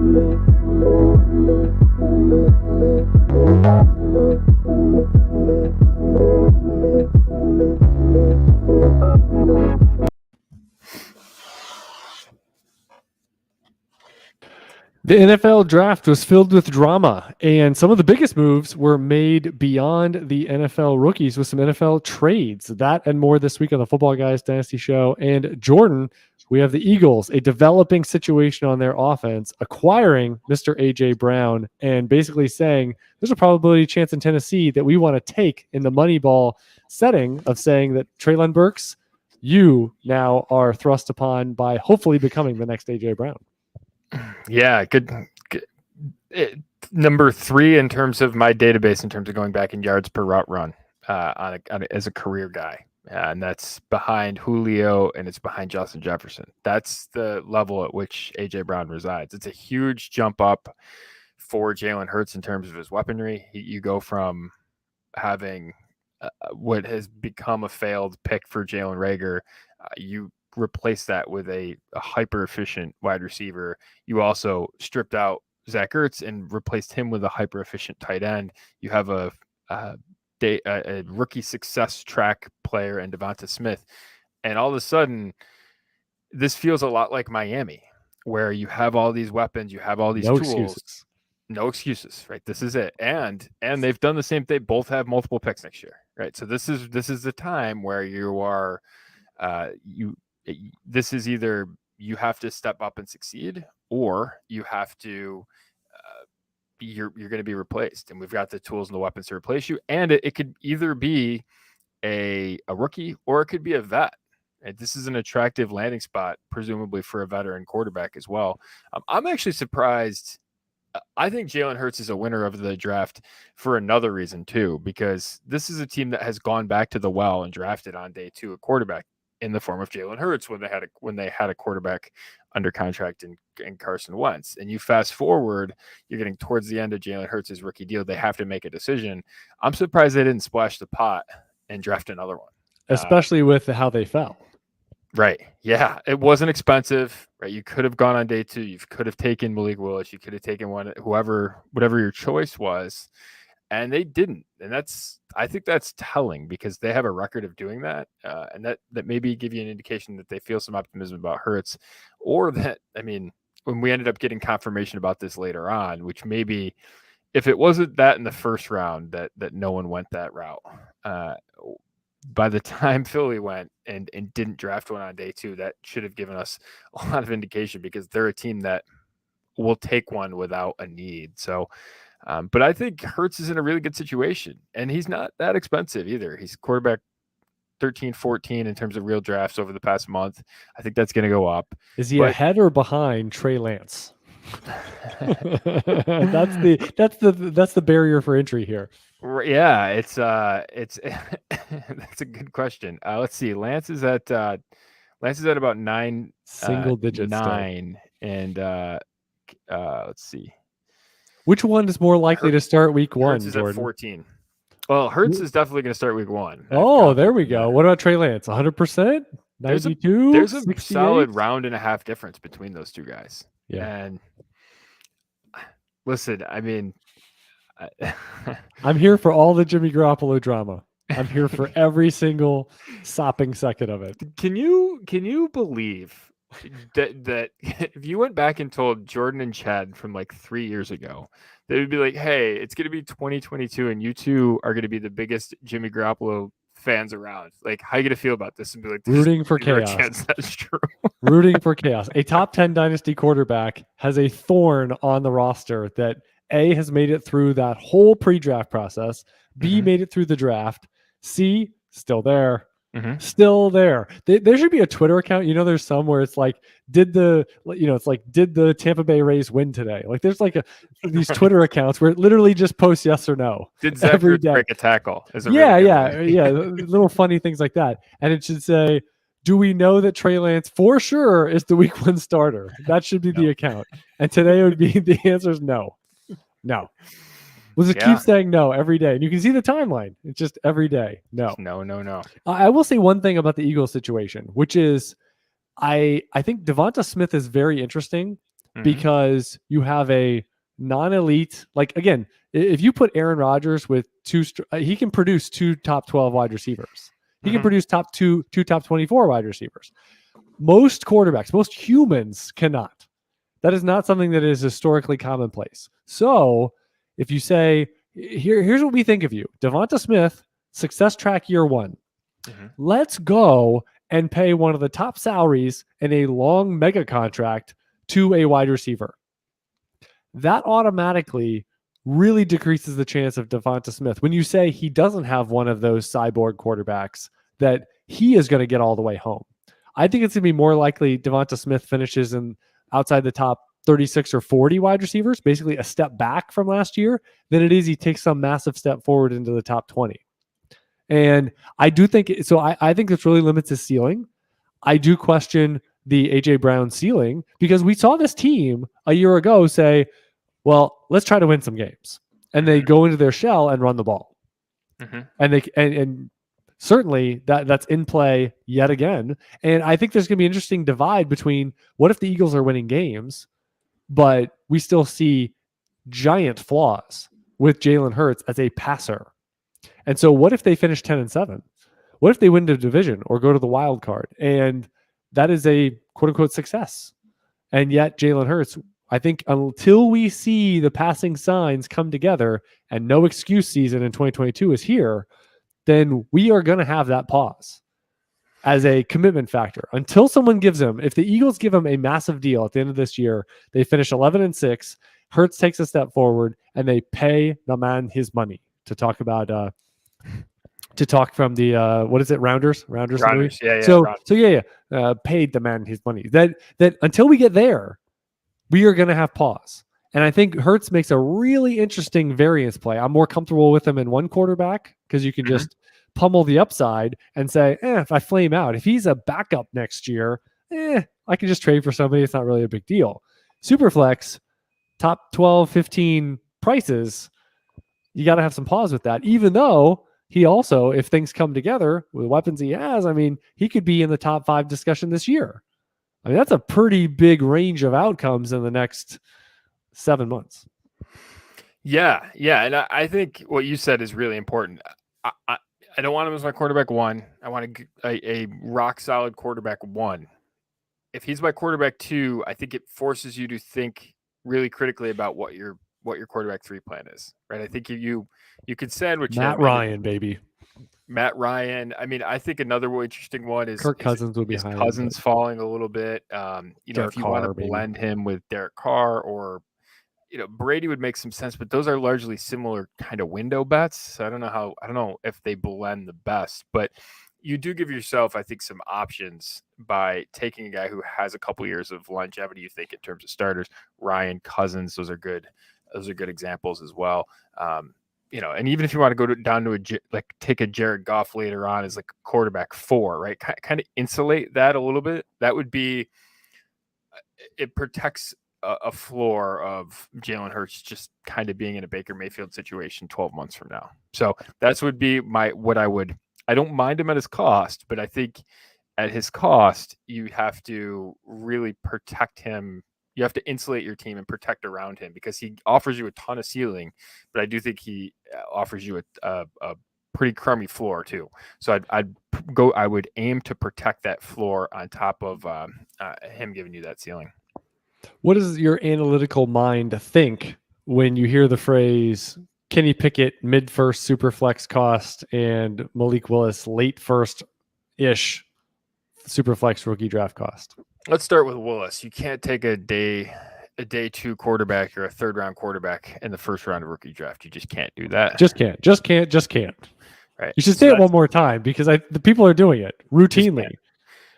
The NFL draft was filled with drama, and some of the biggest moves were made beyond the NFL rookies with some NFL trades. That and more this week on the Footballguys Dynasty Show. And Jordan, we have the Eagles, a developing situation on their offense, acquiring Mr. A.J. Brown and basically saying there's a probability chance in Tennessee that we want to take in the Moneyball setting of saying that Treylon Burks, you now are thrust upon by hopefully becoming the next A.J. Brown. Yeah, good. Number 3 in terms of my database, in terms of going back in yards per route run as a career guy. And that's behind Julio and it's behind Justin Jefferson. That's the level at which A.J. Brown resides. It's a huge jump up for Jalen Hurts in terms of his weaponry. You go from having what has become a failed pick for Jalen Reagor. You replace that with a hyper efficient wide receiver. You also stripped out Zach Ertz and replaced him with a hyper efficient tight end. You have a rookie success track player in Devonta Smith. And all of a sudden, this feels a lot like Miami, where you have all these weapons, you have all these tools. Excuses. No excuses, right? This is it. And they've done the same thing. Both have multiple picks next year, right? So this is the time where you are this is either you have to step up and succeed, or you have to you're going to be replaced. And we've got the tools and the weapons to replace you. And it could either be a rookie or it could be a vet. And this is an attractive landing spot, presumably for a veteran quarterback as well. I'm actually surprised. I think Jalen Hurts is a winner of the draft for another reason too, because this is a team that has gone back to the well and drafted on day 2 a quarterback in the form of Jalen Hurts when they had a quarterback under contract in Carson Wentz. And you fast forward, you're getting towards the end of Jalen Hurts' rookie deal. They have to make a decision. I'm surprised they didn't splash the pot and draft another one. Especially with how they fell. Right. Yeah. It wasn't expensive, right? You could have gone on day 2. You could have taken Malik Willis. You could have taken whatever your choice was. And they didn't. And I think that's telling, because they have a record of doing that. And that maybe give you an indication that they feel some optimism about Hurts, or that, I mean, when we ended up getting confirmation about this later on, which maybe if it wasn't that in the first round, that no one went that route. By the time Philly went and didn't draft one on day 2, that should have given us a lot of indication, because they're a team that will take one without a need. So, but I think Hurts is in a really good situation, and he's not that expensive either. He's quarterback 13, 14 in terms of real drafts over the past month. I think that's going to go up. Is he ahead or behind Trey Lance? That's the barrier for entry here. Yeah, it's that's a good question. Let's see. Lance is at about 9 single digits. 9 and let's see. Which one is more likely to start week 1? Hurts is at 14. Well, Hurts is definitely going to start week 1. Oh, there we go. What about Trey Lance? 100%? 92? There's a 68? solid round and a half difference between those two guys. Yeah. And listen, I mean, I'm here for all the Jimmy Garoppolo drama. I'm here for every single sopping second of it. Can you believe that if you went back and told Jordan and Chad from like 3 years ago, they would be like, hey, it's going to be 2022 and you two are going to be the biggest Jimmy Garoppolo fans around. Like, how are you going to feel about this? And be like, rooting for chaos. Chance that's true. Rooting for chaos. A top 10 dynasty quarterback has a thorn on the roster that A, has made it through that whole pre-draft process. B, made it through the draft. C, still there. Still there. There should be a Twitter account. You know, there's some where it's like, did the Tampa Bay Rays win today? Like, there's like these Twitter accounts where it literally just posts yes or no. Did Zach Ertz break a tackle? Yeah. Little funny things like that. And it should say, do we know that Trey Lance for sure is the week 1 starter? That should be the account. And today it would be the answer is no. No. We'll just keep saying no every day. And you can see the timeline. It's just every day. No. No. I will say one thing about the Eagles situation, which is I think Devonta Smith is very interesting because you have a non-elite, like again, if you put Aaron Rodgers with he can produce 2 top 12 wide receivers. He can produce two top 24 wide receivers. Most quarterbacks, most humans cannot. That is not something that is historically commonplace. So if you say, here's what we think of you, Devonta Smith, success track year 1. Let's go and pay one of the top salaries in a long mega contract to a wide receiver. That automatically really decreases the chance of Devonta Smith. When you say he doesn't have one of those cyborg quarterbacks, that he is going to get all the way home. I think it's going to be more likely Devonta Smith finishes outside the top 36 or 40 wide receivers, basically a step back from last year, than it is he takes some massive step forward into the top 20. And I do think so. I think this really limits his ceiling. I do question the AJ Brown ceiling because we saw this team a year ago say, well, let's try to win some games. And they go into their shell and run the ball. And certainly that's in play yet again. And I think there's going to be an interesting divide between what if the Eagles are winning games, but we still see giant flaws with Jalen Hurts as a passer. And so what if they finish 10-7? What if they win the division or go to the wild card? And that is a quote unquote success. And yet Jalen Hurts, I think until we see the passing signs come together and no excuse season in 2022 is here, then we are going to have that pause as a commitment factor until someone gives him, if the Eagles give him a massive deal at the end of this year, they finish 11-6, Hurts takes a step forward and they pay the man his money. To talk about, from the what is it, Rounders? Rounders, yeah. So paid the man his money. That until we get there, we are going to have pause. And I think Hurts makes a really interesting variance play. I'm more comfortable with him in one quarterback because you can just pummel the upside and say, if I flame out, if he's a backup next year, I can just trade for somebody. It's not really a big deal. Superflex, top 12, 15 prices. You got to have some pause with that, even though he also, if things come together with weapons he has, I mean, he could be in the top 5 discussion this year. I mean, that's a pretty big range of outcomes in the next 7 months. Yeah. And I think what you said is really important. I don't want him as my quarterback 1. I want a rock solid quarterback 1. If he's my quarterback 2, I think it forces you to think really critically about what your quarterback 3 plan is, right? I think you could sandwich Matt Ryan, baby. Matt Ryan. I mean, I think another really interesting one is Kirk Cousins will be high. Cousins falling a little bit. If you want to blend him with Derek Carr or Brady would make some sense, but those are largely similar kind of window bets. So I don't know if they blend the best, but you do give yourself, I think, some options by taking a guy who has a couple years of longevity. You think in terms of starters, Ryan, Cousins, those are good examples as well. And even if you want to go down to take a Jared Goff later on as like quarterback 4, right? Kind of insulate that a little bit. That would be, it protects a floor of Jalen Hurts just kind of being in a Baker Mayfield situation 12 months from now. So that's would be I don't mind him at his cost, but I think at his cost, you have to really protect him. You have to insulate your team and protect around him because he offers you a ton of ceiling, but I do think he offers you a pretty crummy floor too. So I would aim to protect that floor on top of him giving you that ceiling. What does your analytical mind think when you hear the phrase Kenny Pickett mid-first super flex cost and Malik Willis late first-ish super flex rookie draft cost? Let's start with Willis. You can't take a day 2 quarterback or a 3rd round quarterback in the 1st round of rookie draft. You just can't do that. Just can't. Right. You should say it one more time because the people are doing it routinely.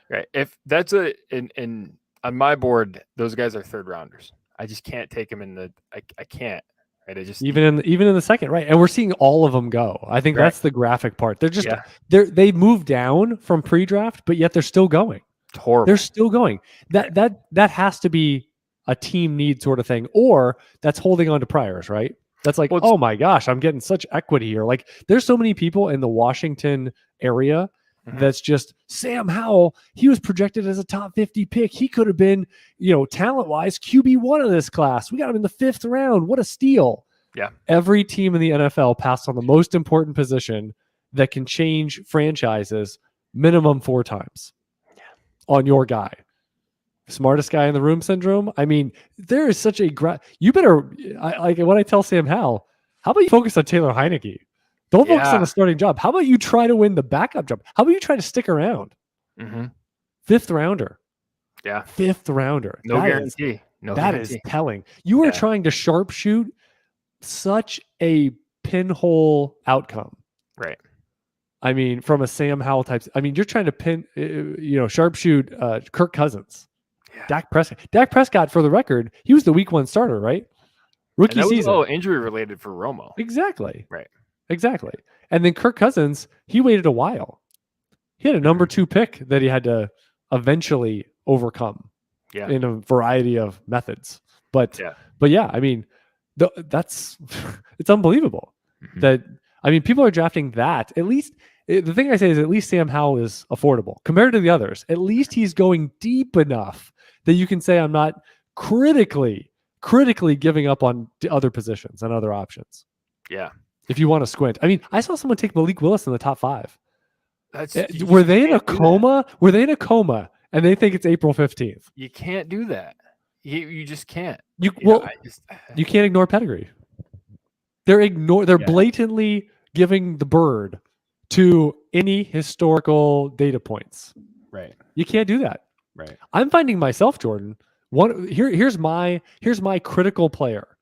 Right. If that's on my board, those guys are 3rd rounders. I just can't take them I can't. Right. I just even in the 2nd, right? And we're seeing all of them go. I think that's the graphic part. They're just they moved down from pre-draft, but yet they're still going. It's horrible. They're still going. That has to be a team need sort of thing, or that's holding on to priors, right? That's like, oh my gosh, I'm getting such equity here. Like, there's so many people in the Washington area that's just Sam Howell. He was projected as a top 50 pick. He could have been, talent-wise, QB1 of this class. We got him in the 5th round. What a steal. Yeah. Every team in the NFL passed on the most important position that can change franchises minimum 4 times on your guy. Smartest guy in the room syndrome. I mean, there is such a you better, like when I tell Sam Howell, how about you focus on Taylor Heineke? Don't focus on a starting job. How about you try to win the backup job? How about you try to stick around? 5th rounder. Yeah. 5th rounder. No guarantee. That is telling. You are trying to sharpshoot such a pinhole outcome. Right. I mean, from a Sam Howell type. I mean, you're trying to sharpshoot Kirk Cousins. Yeah. Dak Prescott, for the record, he was the week 1 starter, right? Rookie season. Oh, injury related for Romo. Exactly. Right. Exactly. And then Kirk Cousins, he waited a while. He had a number 2 pick that he had to eventually overcome in a variety of methods. But yeah, I mean, that's it's unbelievable that, I mean, people are drafting that. At least the thing I say is at least Sam Howell is affordable compared to the others. At least he's going deep enough that you can say I'm not critically giving up on the other positions and other options. Yeah. If you want to squint. I mean, I saw someone take Malik Willis in the top 5. Were they in a coma? Were they in a coma and they think it's April 15th? You can't do that. You just can't. You can't ignore pedigree. They're blatantly giving the bird to any historical data points. Right. You can't do that. Right. I'm finding myself, Jordan. Here's my critical player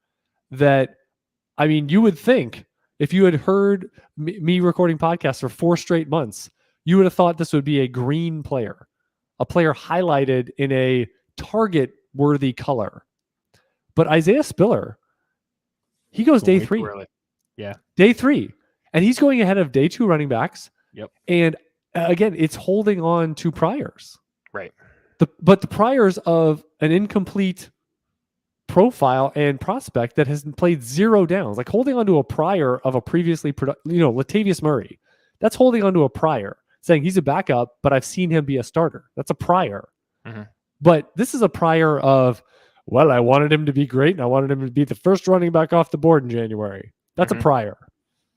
that, I mean, you would think if you had heard me recording podcasts for 4 straight months, you would have thought this would be a green player, a player highlighted in a target-worthy color. But Isaiah Spiller, he goes day 3. Yeah. Day 3. And he's going ahead of day 2 running backs. Yep. And again, it's holding on to priors. Right. But the priors of an incomplete profile and prospect that has played 0 downs, like holding on to a prior of a previously, Latavius Murray. That's holding on to a prior, saying he's a backup, but I've seen him be a starter. That's a prior. But this is a prior of, well, I wanted him to be great, and I wanted him to be the first running back off the board in January. That's a prior.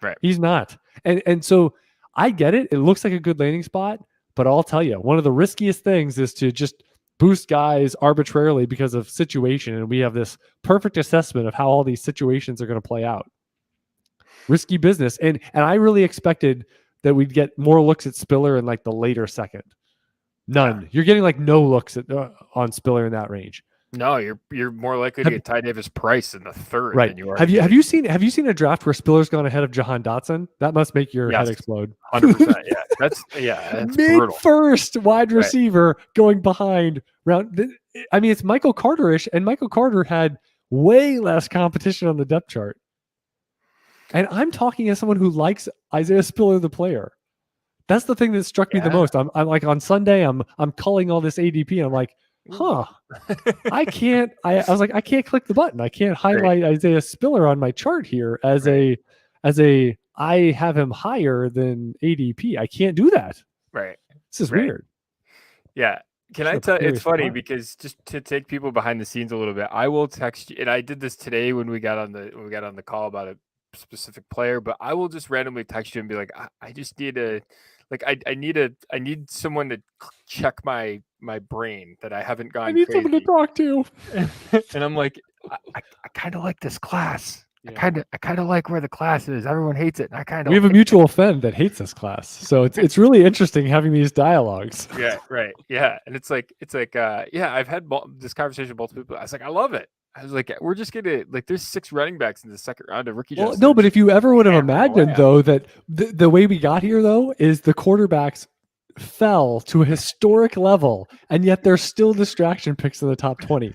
Right. He's not. And so I get it. It looks like a good landing spot, but I'll tell you, one of the riskiest things is to just boost guys arbitrarily because of situation. And we have this perfect assessment of how all these situations are going to play out. Risky business. And I really expected that we'd get more looks at Spiller in like the later second. None. Yeah. You're getting like no looks at on Spiller in that range. No, you're more likely to get Ty Davis Price in the 3rd right. than you are. Have you seen a draft where Spiller's gone ahead of Jahan Dotson? That must make your head explode. 100%. Yeah. That's mid-first wide receiver going behind round. I mean, it's Michael Carter-ish, and Michael Carter had way less competition on the depth chart. And I'm talking as someone who likes Isaiah Spiller, the player. That's the thing that struck me the most. I'm like on Sunday, I'm culling all this ADP, and I'm like, I can't. I was like, I can't click the button. I can't highlight Isaiah Spiller on my chart here as a I have him higher than ADP. I can't do that. Right. This is weird. Yeah. Can I tell? It's funny because just to take people behind the scenes a little bit, I will text you, and I did this today when we got on the call about a specific player, but I will just randomly text you and be like, I just need a. Like I need someone to check my brain that I haven't gone. I need crazy. someone to talk to. And I'm like, I kind of like this class. Yeah. I kind of like where the class is. Everyone hates it. And we have a mutual friend that hates this class, so it's really interesting having these dialogues. Yeah, right. Yeah, and it's like I've had this conversation with multiple people. I was like, I love it. I was like, we're just gonna there's 6 running backs in the 2nd round of rookie. Well, no, but if you ever would have imagined though that the way we got here though is the quarterbacks fell to a historic level, and yet there's still distraction picks in the top 20.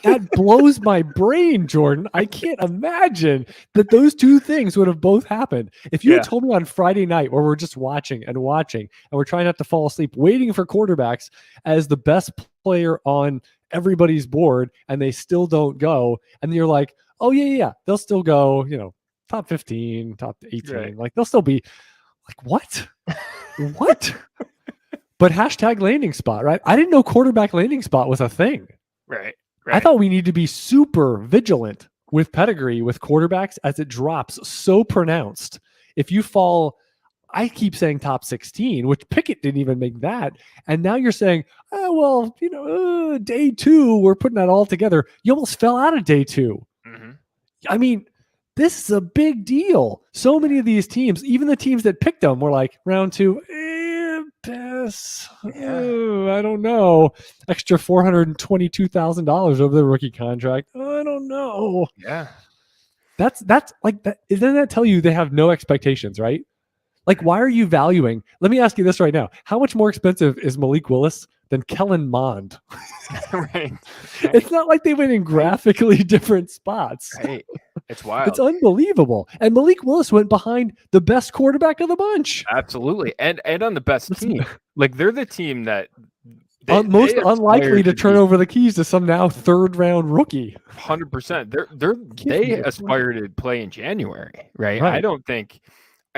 That blows my brain, Jordan. I can't imagine that those 2 things would have both happened. If you had told me on Friday night where we're just watching and we're trying not to fall asleep, waiting for quarterbacks as the best player on everybody's board, and they still don't go, and you're like, oh yeah, they'll still go, top 15, top 18, like they'll still be. Like, what? What? But hashtag landing spot, right? I didn't know quarterback landing spot was a thing. Right. I thought we need to be super vigilant with pedigree with quarterbacks as it drops so pronounced. If you fall, I keep saying top 16, which Pickett didn't even make that. And now you're saying, oh, well, day 2, we're putting that all together. You almost fell out of day 2. Mm-hmm. I mean, this is a big deal. So many of these teams, even the teams that picked them, were like round 2, pass. I don't know. Extra $422,000 over the rookie contract. I don't know. Yeah. That's like that. Doesn't that tell you they have no expectations, right? Like, why are you valuing? Let me ask you this right now. How much more expensive is Malik Willis than Kellen Mond? Right. It's not like they went in graphically different spots. Right. It's wild. It's unbelievable. And Malik Willis went behind the best quarterback of the bunch. Absolutely. And on the best team. Like, they're the team that most unlikely to turn over the keys to some now 3rd round rookie. 100%. They aspire to play in January, right? I don't think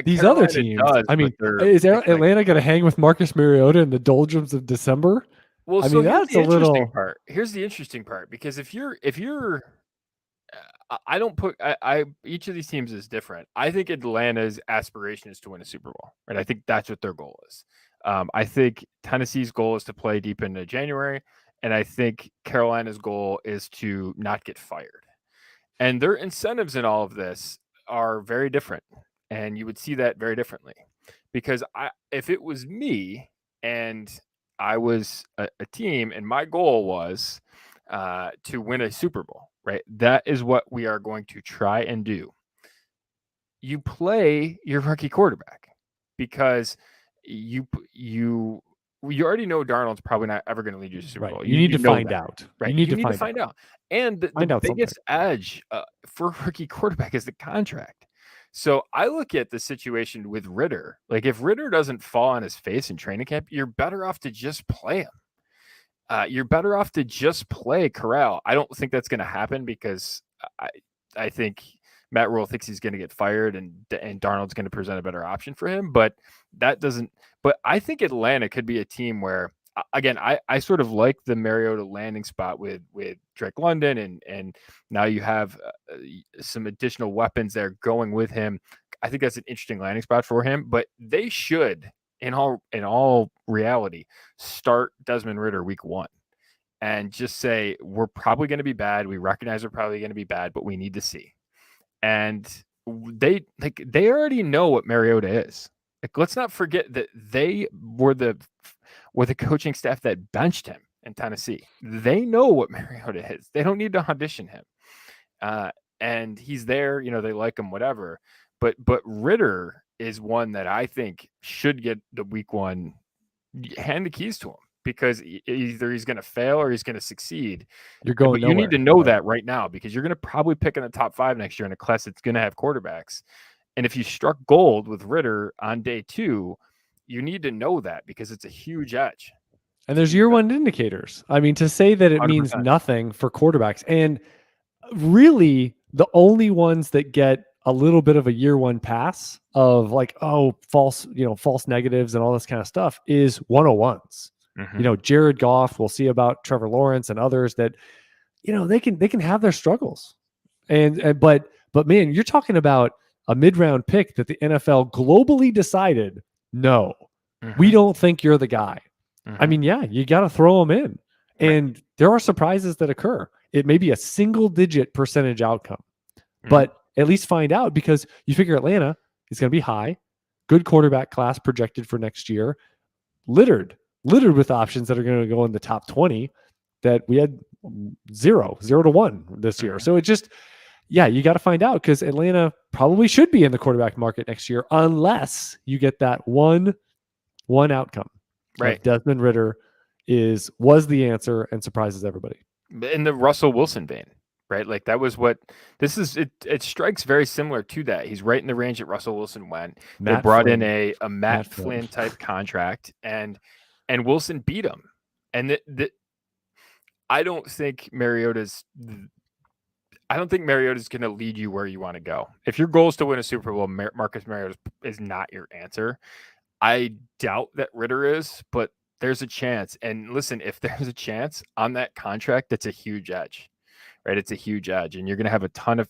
these other teams. I mean, is Atlanta going to hang with Marcus Mariota in the doldrums of December? Well, I mean, that's a little. Part. Here's the interesting part, because if you're, I don't put. Each of these teams is different. I think Atlanta's aspiration is to win a Super Bowl, right? I think that's what their goal is. I think Tennessee's goal is to play deep into January, and I think Carolina's goal is to not get fired. And their incentives in all of this are very different, and you would see that very differently. Because if it was me and I was a team and my goal was to win a Super Bowl, right? That is what we are going to try and do. You play your rookie quarterback because you already know Darnold's probably not ever going to lead you to Super Bowl. You need to find out. Right? You need to find out. And the biggest edge for a rookie quarterback is the contract. So I look at the situation with Ritter. Like, if Ritter doesn't fall on his face in training camp, you're better off to just play him. You're better off to just play Corral. I don't think that's going to happen, because I think Matt Rule thinks he's going to get fired and Darnold's going to present a better option for him. But that doesn't. But I think Atlanta could be a team where, again, I sort of like the Mariota landing spot with Drake London, and now you have some additional weapons there going with him. I think that's an interesting landing spot for him. But they should, in all reality, start Desmond Ritter week 1 and just say, we're probably going to be bad. We recognize we're probably going to be bad, but we need to see. And they already know what Mariota is. Like, let's not forget that they were the coaching staff that benched him in Tennessee. They know what Mariota is. They don't need to audition him. And he's there, they like him, whatever. But Ritter is one that I think should get the week 1, hand the keys to him, because either he's going to fail or he's going to succeed. You're going nowhere. You need to know that right now, because you're going to probably pick in the top 5 next year in a class that's going to have quarterbacks. And if you struck gold with Ritter on day 2, you need to know that, because it's a huge edge. And there's year 1 indicators. I mean, to say that it 100%. Means nothing for quarterbacks, and really the only ones that get a little bit of a year 1 pass of like, false negatives and all this kind of stuff is 101s. Mm-hmm. Jared Goff, we'll see about Trevor Lawrence and others that, they can have their struggles. But man, you're talking about a mid-round pick that the NFL globally decided, no, we don't think you're the guy. I mean, yeah, you got to throw them in. And there are surprises that occur. It may be a single-digit percentage outcome, but at least find out, because you figure Atlanta is going to be high, good quarterback class projected for next year, littered with options that are going to go in the top 20 that we had 0 to 1 this year. So it just, you got to find out, because Atlanta probably should be in the quarterback market next year, unless you get that one outcome. Right. Desmond Ritter was the answer and surprises everybody. In the Russell Wilson vein, right? Like, that was what this is. It strikes very similar to that. He's right in the range that Russell Wilson went. They brought in a Matt Flynn type contract, and Wilson beat him. And I don't think Mariota's. I don't think Mariota is going to lead you where you want to go. If your goal is to win a Super Bowl, Marcus Mariota is not your answer. I doubt that Ritter is, but there's a chance. And listen, if there's a chance on that contract, that's a huge edge, right? It's a huge edge, and you're going to have a ton of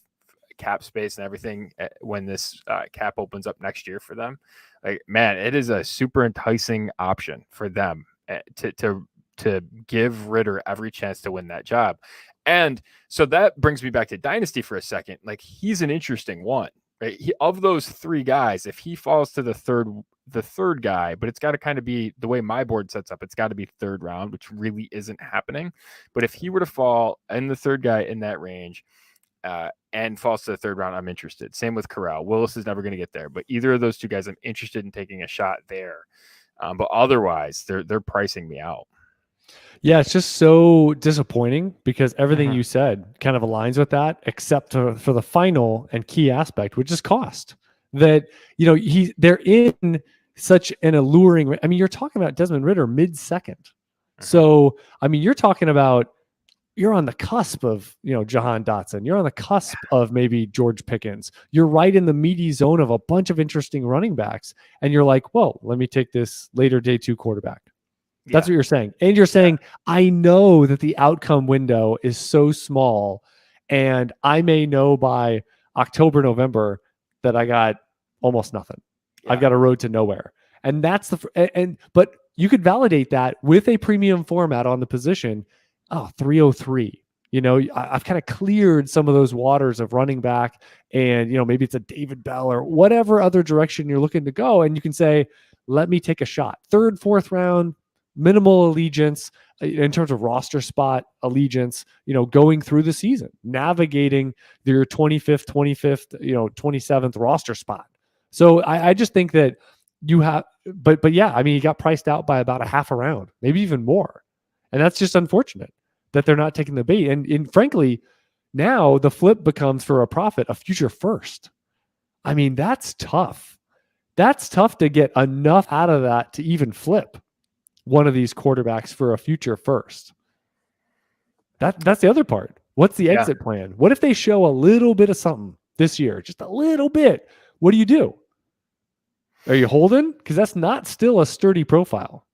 cap space and everything when this cap opens up next year for them. Like, man, it is a super enticing option for them to give Ritter every chance to win that job. And so that brings me back to Dynasty for a second. Like, he's an interesting one, right? Of those three guys, if he falls to the third guy, but it's got to kind of be the way my board sets up. It's got to be third round, which really isn't happening. But if he were to fall in the third guy in that range, and falls to the third round, I'm interested. Same with Corral. Willis is never going to get there, but either of those two guys, I'm interested in taking a shot there. But otherwise, they're pricing me out. Yeah, it's just so disappointing because everything you said kind of aligns with that, except for the final and key aspect, which is cost. That, you know, they're in such an alluring. I mean, you're talking about Desmond Ritter mid-second. So, I mean, you're talking about you're on the cusp of, you know, Jahan Dotson. You're on the cusp of maybe George Pickens. You're right in the meaty zone of a bunch of interesting running backs. And you're like, whoa, let me take this later day 2 quarterback. That's what you're saying. And you're saying, I know that the outcome window is so small, and I may know by October, November that I got almost nothing. I've got a road to nowhere. And that's but you could validate that with a premium format on the position. 303. You know, I've kind of cleared some of those waters of running back, and, you know, maybe it's a David Bell or whatever other direction you're looking to go. And you can say, let me take a shot. 3rd, 4th round, minimal allegiance in terms of roster spot allegiance, you know, going through the season, navigating your 25th, 27th roster spot. So I just think that you have, but yeah, I mean, he got priced out by about a half a round, maybe even more. And that's just unfortunate that they're not taking the bait. And frankly, now the flip becomes, for a profit, a future first. I mean, that's tough. That's tough to get enough out of that to even flip one of these quarterbacks for a future first. That's the other part. What's the exit plan? What if they show a little bit of something this year? Just a little bit. What do? Are you holding? Because that's not still a sturdy profile.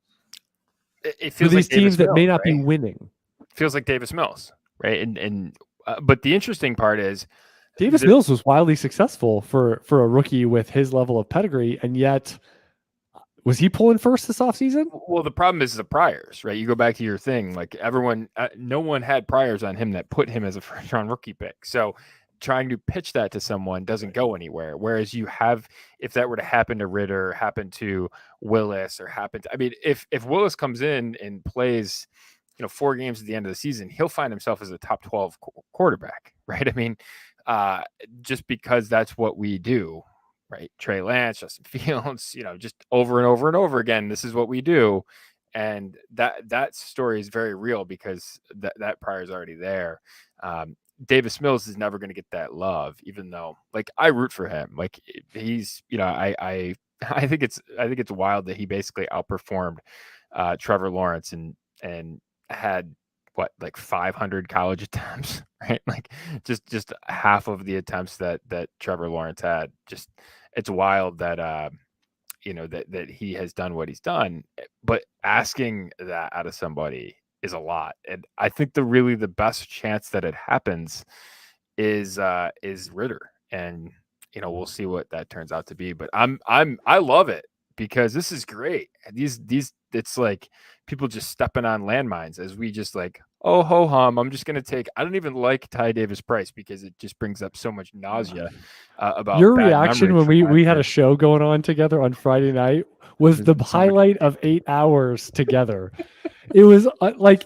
It feels for these like teams that may not right? be winning. Feels like Davis Mills, right? But the interesting part is Davis Mills was wildly successful for a rookie with his level of pedigree, and yet was he pulling first this offseason? Well, the problem is the priors, right? You go back to your thing, like everyone, no one had priors on him that put him as a first round rookie pick. So trying to pitch that to someone doesn't go anywhere. Whereas you have, if that were to happen to Ritter, happen to Willis, or if Willis comes in and plays, you know, 4 games at the end of the season, he'll find himself as a top 12 quarterback, right? I mean, just because that's what we do, right? Trey Lance, Justin Fields, you know, just over and over and over again, this is what we do. And that story is very real because that prior is already there. Davis Mills is never going to get that love, even though, like, I root for him. Like, he's, you know, I think it's wild that he basically outperformed Trevor Lawrence and had like 500 college attempts, right? Like just half of the attempts that Trevor Lawrence had. Just, it's wild that you know, that he has done what he's done, but asking that out of somebody is a lot. And I think the best chance that it happens is Ritter. And, you know, we'll see what that turns out to be, but I love it because this is great. These it's like people just stepping on landmines as we just like, oh ho hum, I'm just going to take, I don't even like Ty Davis Price because it just brings up so much nausea about your reaction when we had a show going on together on Friday night was the highlight of 8 hours together. It was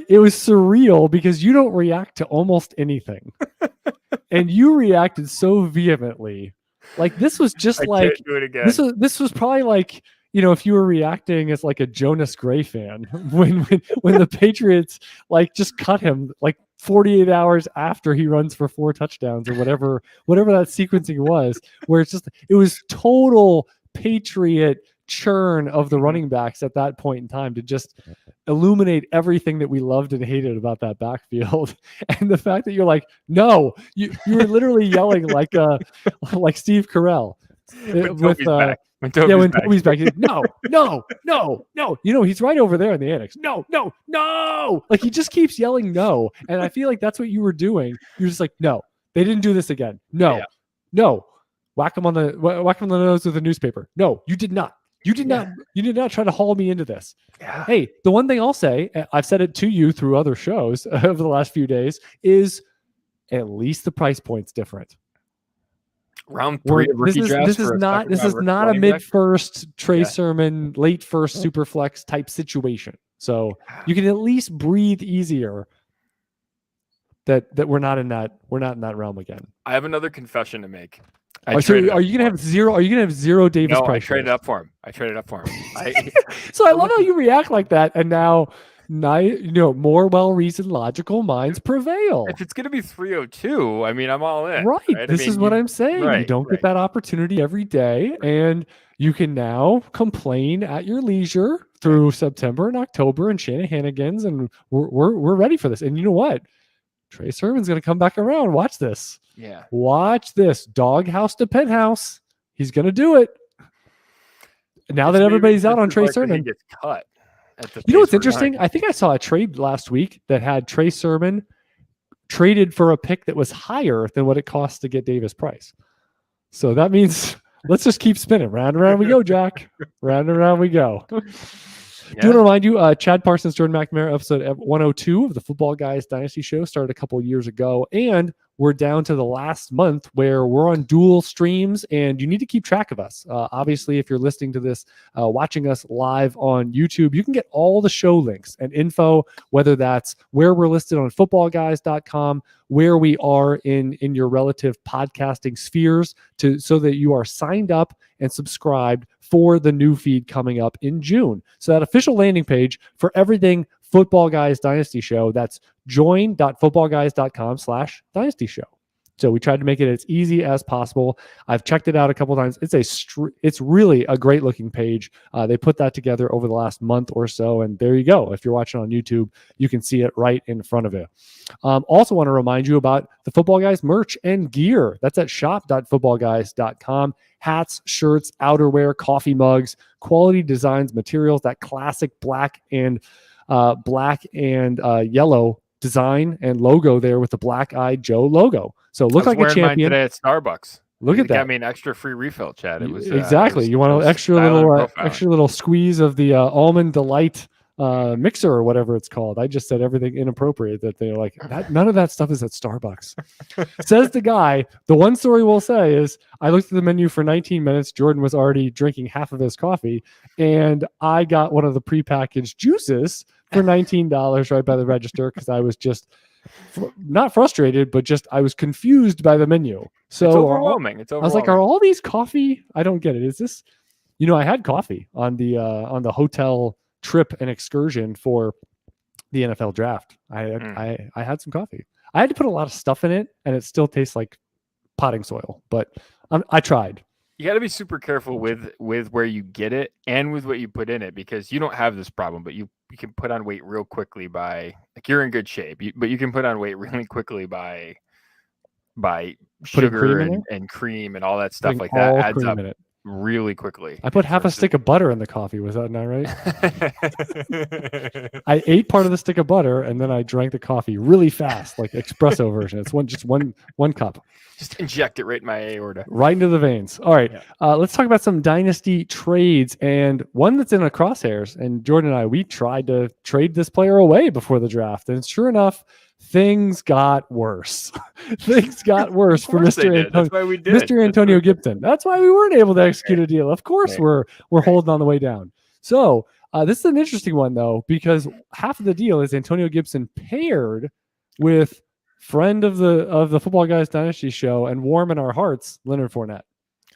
it was surreal because you don't react to almost anything. And you reacted so vehemently. Like, this was just this was probably like, you know, if you were reacting as like a Jonas Gray fan when the Patriots like just cut him like 48 hours after he runs for 4 touchdowns or whatever that sequencing was, where it was total Patriot churn of the running backs at that point in time to just illuminate everything that we loved and hated about that backfield. And the fact that you're like, no, you were literally yelling like Steve Carell When Toby's back. He's like, no. He's right over there in the annex. No. Like he just keeps yelling no. And I feel like that's what you were doing. You're just like, no, they didn't do this again. No. Whack him on the nose with a newspaper. No, you did not. You did not try to haul me into this. Yeah. Hey, the one thing I'll say, I've said it to you through other shows over the last few days, is at least the price point's different. Round 3 of rookie drafts. This is not a mid-first Trey Sermon, late first super flex type situation. So you can at least breathe easier that we're not in that realm again. I have another confession to make. Are you gonna have zero Davis price? I traded up for him. So I love how you react like that, and now more well-reasoned, logical minds prevail. If it's going to be 302, I mean, I'm all in. Right. This is what I'm saying. You don't get that opportunity every day, and you can now complain at your leisure through September and October and Shanahanigans, and we're ready for this. And you know what? Trey Sermon's going to come back around. Watch this. Yeah. Watch this. Doghouse to penthouse. He's going to do it. Now that everybody's out on Trey Sermon. He gets cut. You know what's interesting? I think I saw a trade last week that had Trey Sermon traded for a pick that was higher than what it costs to get Davis Price. So that means let's just keep spinning. Round and round we go, Jack. Round and round we go. Yeah. Do want to remind you, Chad Parsons, Jordan McNamara, episode 102 of the Football Guys Dynasty Show started a couple of years ago, and we're down to the last month where we're on dual streams, and you need to keep track of us. Obviously, if you're listening to this, watching us live on YouTube, you can get all the show links and info, whether that's where we're listed on footballguys.com, where we are in your relative podcasting spheres, so that you are signed up and subscribed for the new feed coming up in June. So that official landing page for everything Football Guys Dynasty Show, that's join.footballguys.com/Dynasty Show. So we tried to make it as easy as possible. I've checked it out a couple times. It's really a great looking page. They put that together over the last month or so, and there you go. If you're watching on YouTube, you can see it right in front of you. Also want to remind you about the Football Guys merch and gear. That's at shop.footballguys.com. Hats, shirts, outerwear, coffee mugs, quality designs, materials, that classic black and yellow design and logo there with the Black-Eyed Joe logo. So look like a champion. Mine today at Starbucks. Look at that. Got me an extra free refill, Chad. It was exactly. You want an extra little squeeze of the Almond Delight mixer or whatever it's called. I just said everything inappropriate that they're like, none of that stuff is at Starbucks. Says the guy. The one story we'll say is I looked at the menu for 19 minutes. Jordan was already drinking half of his coffee, and I got one of the prepackaged juices for $19 right by the register because I was just not frustrated, but just I was confused by the menu. So it's overwhelming. I was like, are all these coffee? I don't get it. Is this? I had coffee on the hotel trip and excursion for the NFL draft. I had some coffee. I had to put a lot of stuff in it, and it still tastes like potting soil. But I tried. You got to be super careful with where you get it and with what you put in it, because you don't have this problem, but you can put on weight real quickly by, like, you're in good shape, but you can put on weight really quickly by sugar and cream and all that stuff. Like that adds up really quickly. I put half a stick of butter in the coffee. Was that not right? I ate part of the stick of butter and then I drank the coffee really fast, like espresso version. It's one cup. Just inject it right in my aorta. Right into the veins. All right. Yeah. Let's talk about some dynasty trades, and one that's in a crosshairs. And Jordan and I, we tried to trade this player away before the draft. And sure enough, things got worse. Things got worse for Mr. Antonio Gibson. That's why we weren't able to execute a deal. Of course, we're holding on the way down. So this is an interesting one, though, because half of the deal is Antonio Gibson paired with friend of the Football Guys Dynasty Show and warm in our hearts, Leonard Fournette.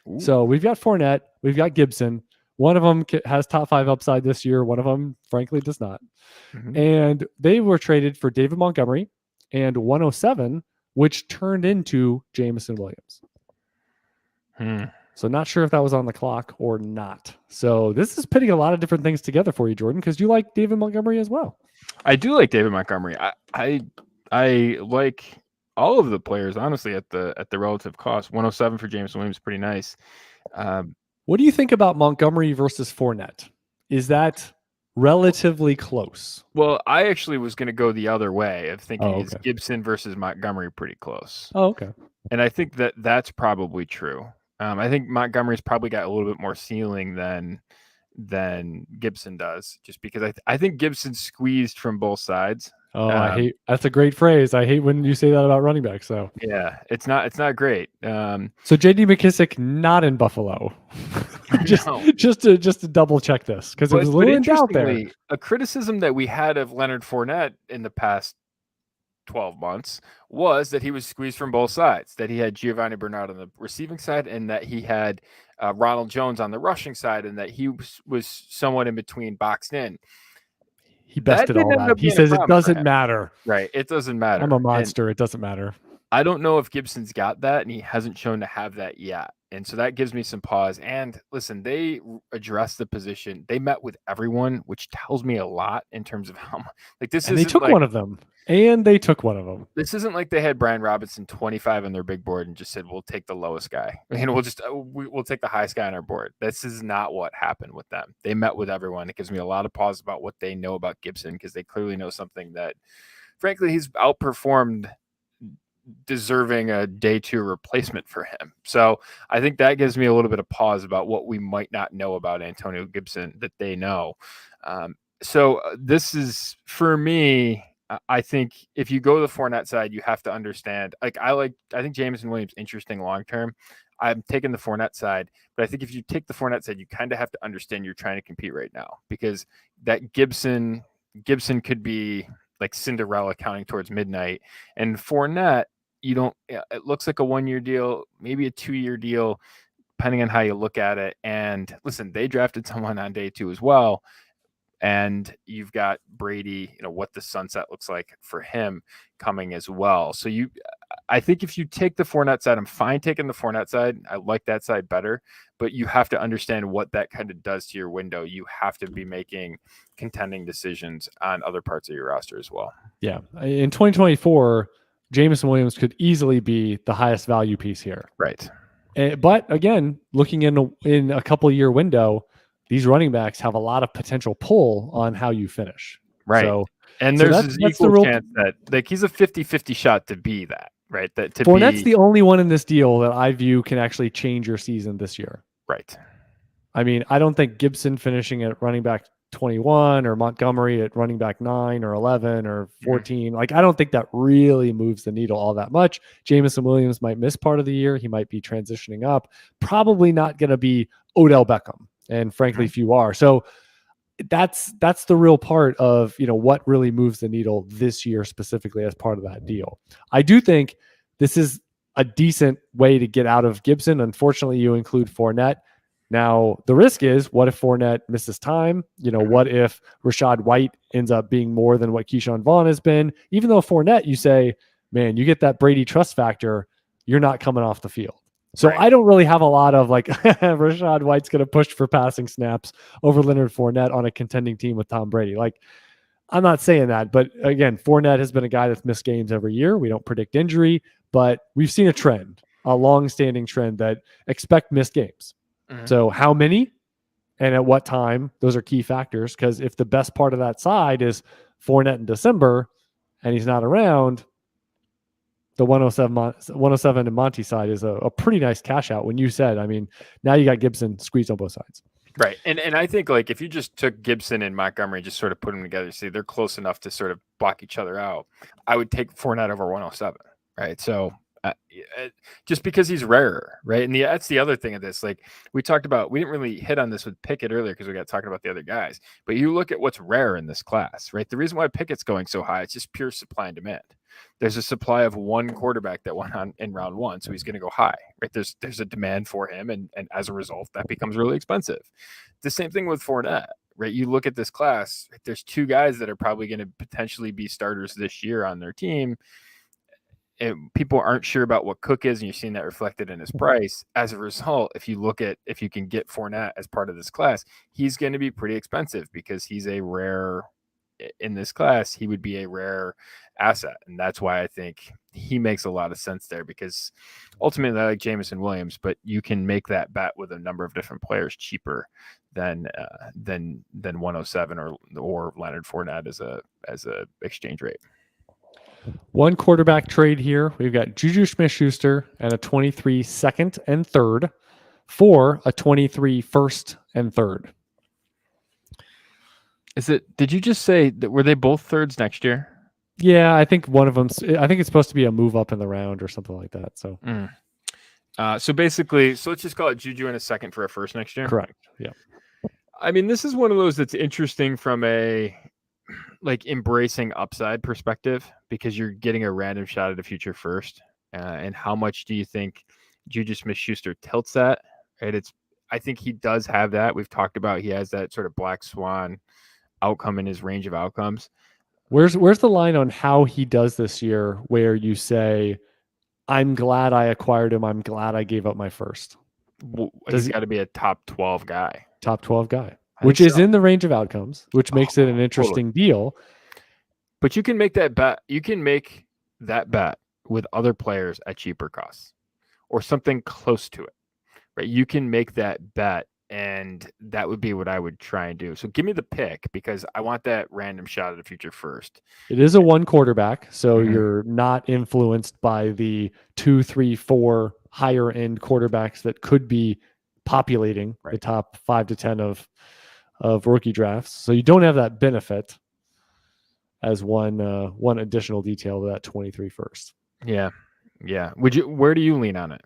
Ooh. So we've got Fournette, we've got Gibson. One of them has top 5 upside this year. One of them, frankly, does not. Mm-hmm. And they were traded for David Montgomery and 107, which turned into Jameson Williams. So not sure if that was on the clock or not. So this is putting a lot of different things together for you, Jordan, because you like David Montgomery as well. I do like David Montgomery. I like all of the players, honestly, at the relative cost. 107 for James Williams, pretty nice. What do you think about Montgomery versus Fournette? Is that relatively close? Well, I actually was going to go the other way of thinking Oh, is okay. Gibson versus Montgomery pretty close. Oh, okay. And I think that that's probably true. I think Montgomery's probably got a little bit more ceiling than Gibson does, just because I think Gibson's squeezed from both sides. Oh, I hate that's a great phrase. I hate when you say that about running backs. So yeah, it's not great. So JD McKissick not in Buffalo. just to double check this because it was a little in doubt there. A criticism that we had of Leonard Fournette in the past 12 months was that he was squeezed from both sides, that he had Giovanni Bernard on the receiving side and that he had Ronald Jones on the rushing side, and that he was somewhat in between, boxed in. He bested all that. He says it doesn't matter. Right. It doesn't matter. I'm a monster. It doesn't matter. I don't know if Gibson's got that, and he hasn't shown to have that yet. And so that gives me some pause. And listen, they addressed the position. They met with everyone, which tells me a lot in terms of how much. Like this is. They took one of them. And they took one of them. This isn't like they had Brian Robinson 25 on their big board and just said, we'll take the lowest guy. We'll take the highest guy on our board. This is not what happened with them. They met with everyone. It gives me a lot of pause about what they know about Gibson, because they clearly know something that, frankly, he's outperformed deserving a day 2 replacement for him. So I think that gives me a little bit of pause about what we might not know about Antonio Gibson that they know. So this is, for me, I think if you go the Fournette side, you have to understand. I think Jameson Williams interesting long term. I'm taking the Fournette side, but I think if you take the Fournette side, you kind of have to understand you're trying to compete right now, because that Gibson could be like Cinderella counting towards midnight, and Fournette, it looks like a 1-year deal, maybe a 2-year deal, depending on how you look at it. And listen, they drafted someone on day 2 as well. And you've got Brady, what the sunset looks like for him coming as well. So I think if you take the Fournette side, I'm fine taking the Fournette side. I like that side better, but you have to understand what that kind of does to your window. You have to be making contending decisions on other parts of your roster as well. Yeah. In 2024, Jameson Williams could easily be the highest value piece here. Right. But again, looking in a couple year window, these running backs have a lot of potential pull on how you finish. Right. There's an equal chance that he's a 50-50 shot to be that, right? Fournette's the only one in this deal that I view can actually change your season this year. Right. I mean, I don't think Gibson finishing at running back 21 or Montgomery at running back 9 or 11 or 14. Like, I don't think that really moves the needle all that much. Jameson Williams might miss part of the year. He might be transitioning up. Probably not going to be Odell Beckham. And frankly, few are. So that's the real part of, what really moves the needle this year, specifically as part of that deal. I do think this is a decent way to get out of Gibson. Unfortunately, you include Fournette. Now, the risk is, what if Fournette misses time? What if Rachaad White ends up being more than what Keyshawn Vaughn has been? Even though Fournette, you say, man, you get that Brady trust factor, you're not coming off the field. So right. I don't really have a lot of Rachaad White's going to push for passing snaps over Leonard Fournette on a contending team with Tom Brady. I'm not saying that, but again, Fournette has been a guy that's missed games every year. We don't predict injury, but we've seen a trend, a long-standing trend that expect missed games. Mm-hmm. So how many and at what time, those are key factors, because if the best part of that side is Fournette in December and he's not around, the 107 and Monty side is a pretty nice cash out. When you said, now you got Gibson squeezed on both sides. Right. And I think if you just took Gibson and Montgomery, just sort of put them together, see they're close enough to sort of block each other out, I would take Fournette over 107. Right. So just because he's rarer. Right. And that's the other thing of this. We talked about, we didn't really hit on this with Pickett earlier because we got talking about the other guys, but you look at what's rare in this class, right? The reason why Pickett's going so high, it's just pure supply and demand. There's a supply of one quarterback that went on in round 1, so he's going to go high, right? There's a demand for him, and as a result, that becomes really expensive. The same thing with Fournette, right? You look at this class, there's 2 guys that are probably going to potentially be starters this year on their team. people aren't sure about what Cook is, and you're seeing that reflected in his price. As a result, if you can get Fournette as part of this class, he's going to be pretty expensive because he's a rare in this class. He would be a rare asset, and that's why I think he makes a lot of sense there, because ultimately I like Jameson Williams, but you can make that bet with a number of different players cheaper than 107 or Leonard Fournette as a exchange rate. One quarterback trade here. We've got Juju Smith-Schuster and a 23 second and third for a 23 first and third. Did you just say that were they both thirds next year? Yeah, I think one of them. I think it's supposed to be a move up in the round or something like that. So, so basically, let's just call it Juju and a second for a first next year. Correct. Yeah. I mean, this is one of those that's interesting from a embracing upside perspective, because you're getting a random shot at a future first. And how much do you think Juju Smith-Schuster tilts that? Right. I think he does have that. We've talked about he has that sort of black swan outcome in his range of outcomes. Where's the line on how he does this year where you say, I'm glad I acquired him, I'm glad I gave up my first? He's got to be a top 12 guy. Top 12 guy, which is in the range of outcomes, which makes it an interesting deal. But you can make that bet. You can make that bet with other players at cheaper costs or something close to it, right? You can make that bet, and that would be what I would try and do. So give me the pick, because I want that random shot at the future first. It is a one quarterback, so you're not influenced by the 2, 3, 4 higher end quarterbacks that could be populating the top 5 to 10 of rookie drafts. So you don't have that benefit as one additional detail to that 23 first. Yeah. Where do you lean on it?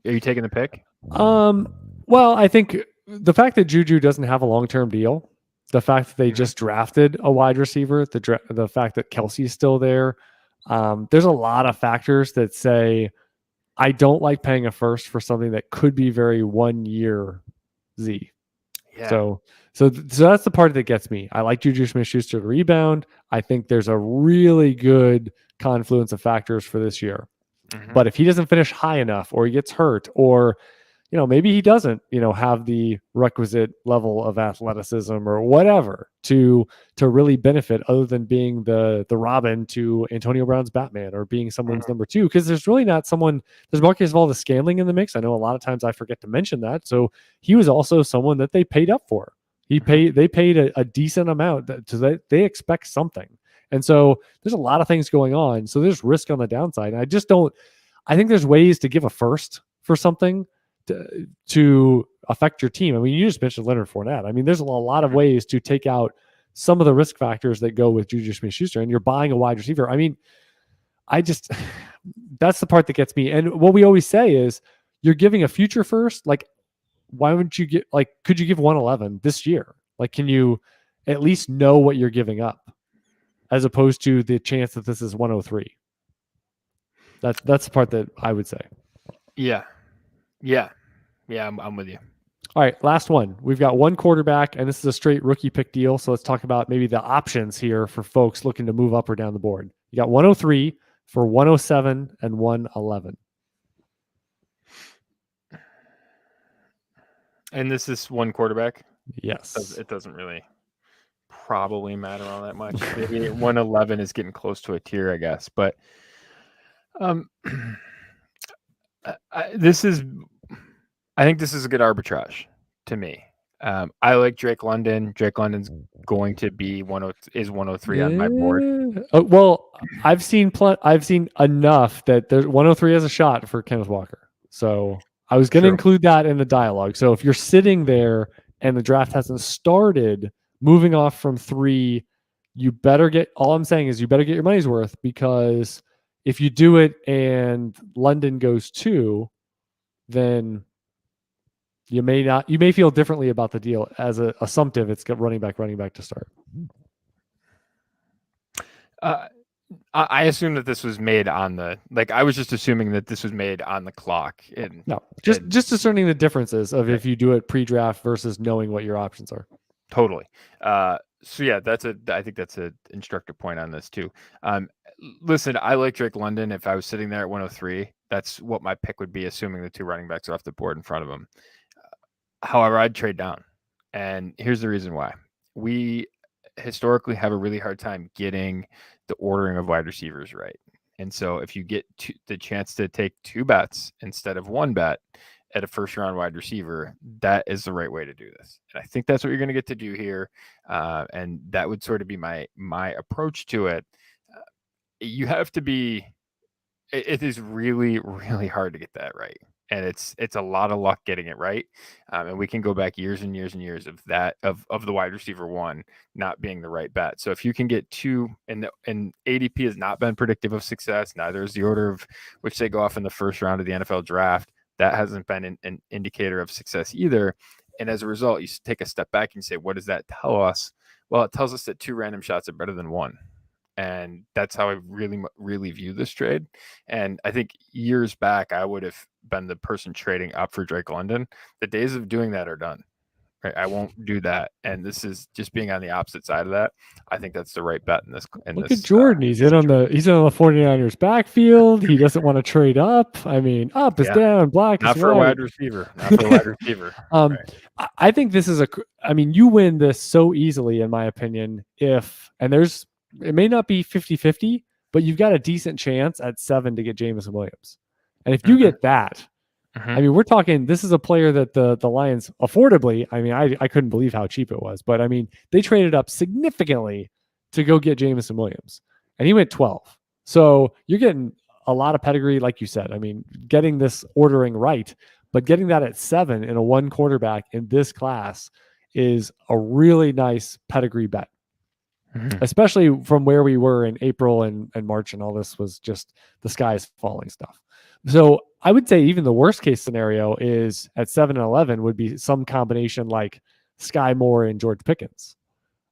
Are you taking the pick? Well, I think the fact that Juju doesn't have a long-term deal, the fact that they just drafted a wide receiver, the fact that Kelsey's still there, there's a lot of factors that say I don't like paying a first for something that could be very 1 year Z. Yeah. So that's the part that gets me. I like Juju Smith-Schuster to rebound. I think there's a really good confluence of factors for this year. But if he doesn't finish high enough, or he gets hurt, or maybe he doesn't, have the requisite level of athleticism or whatever to really benefit, other than being the Robin to Antonio Brown's Batman, or being someone's number 2, because there's really not someone. There's Marquez Valdes-Scantling in the mix. I know a lot of times I forget to mention that. So he was also someone that they paid up for. They paid a decent amount, so they expect something. And so there's a lot of things going on. So there's risk on the downside. And I think there's ways to give a first for something to affect your team. I mean, you just mentioned Leonard Fournette. I mean, there's a lot of ways to take out some of the risk factors that go with Juju Smith-Schuster, and you're buying a wide receiver. I mean, that's the part that gets me. And what we always say is, you're giving a future first. Like, why wouldn't you could you give 111 this year? Like, can you at least know what you're giving up, as opposed to the chance that this is 103? That's the part that I would say. Yeah, I'm with you. All right, last one. We've got one quarterback, and this is a straight rookie pick deal. So let's talk about maybe the options here for folks looking to move up or down the board. You got 103 for 107 and 111. And this is one quarterback? Yes. It doesn't really probably matter all that much. Maybe 111 is getting close to a tier, I guess. But I think this is a good arbitrage to me. I like Drake London. Drake London's going to be 103 on my board. Well, I've seen enough that there's 103 as a shot for Kenneth Walker. So I was going to include that in the dialogue. So if you're sitting there and the draft hasn't started, moving off from 3, you better get. All I'm saying is you better get your money's worth, because if you do it and London goes 2, then you may feel differently about the deal. As a assumptive, it's got running back to start. I assume that this was made on I was just assuming that this was made on the clock. Just discerning the differences of if you do it pre-draft versus knowing what your options are. Totally. So yeah, I think that's an instructive point on this too. Listen, I like Drake London. If I was sitting there at 103, that's what my pick would be, assuming the two running backs are off the board in front of him. However, I'd trade down. And here's the reason why. We historically have a really hard time getting the ordering of wide receivers right. And so if you get the chance to take two bets instead of one bet at a first round wide receiver, that is the right way to do this. And I think that's what you're going to get to do here. And that would sort of be my approach to it. You have to be, it is really, really hard to get that right. And it's a lot of luck getting it right. And we can go back years and years and years of that, of the wide receiver one not being the right bet. So if you can get two, and ADP has not been predictive of success, neither is the order of which they go off in the first round of the NFL draft. That hasn't been an indicator of success either. And as a result, you take a step back and you say, what does that tell us? Well, it tells us that two random shots are better than one. And that's how I really, really view this trade. And I think years back, I would have been the person trading up for Drake London. The days of doing that are done. Right? I won't do that. And this is just being on the opposite side of that. I think that's the right bet in this. Look at Jordan. He's in on the 49ers backfield. He doesn't want to trade up. I mean, up is down, black not is for white. a wide receiver. Not for a wide receiver. Right. I think this is you win this so easily, in my opinion, it may not be 50-50, but you've got a decent chance at 7 to get Jameson Williams. And if you get that, I mean, we're talking, this is a player that the Lions affordably, I mean, I couldn't believe how cheap it was, but I mean, they traded up significantly to go get Jameson Williams, and he went 12. So you're getting a lot of pedigree, like you said. I mean, getting this ordering right, but getting that at 7 in a one quarterback in this class is a really nice pedigree bet. Especially from where we were in April and March, and all this was just the sky is falling stuff. So I would say even the worst case scenario is at 7 and 11 would be some combination like Sky Moore and George Pickens.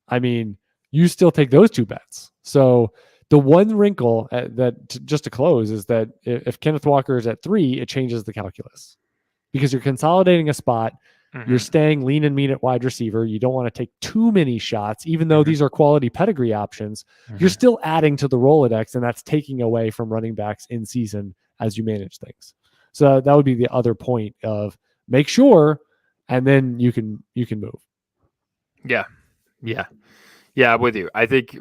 I mean, you still take those two bets. So the one wrinkle just to close is that if Kenneth Walker is at 3, it changes the calculus because you're consolidating a spot. You're staying lean and mean at wide receiver. You don't want to take too many shots, even though these are quality pedigree options. You're still adding to the Rolodex, and that's taking away from running backs in season as you manage things. So that would be the other point of make sure, and then you can move. Yeah. I'm with you. I think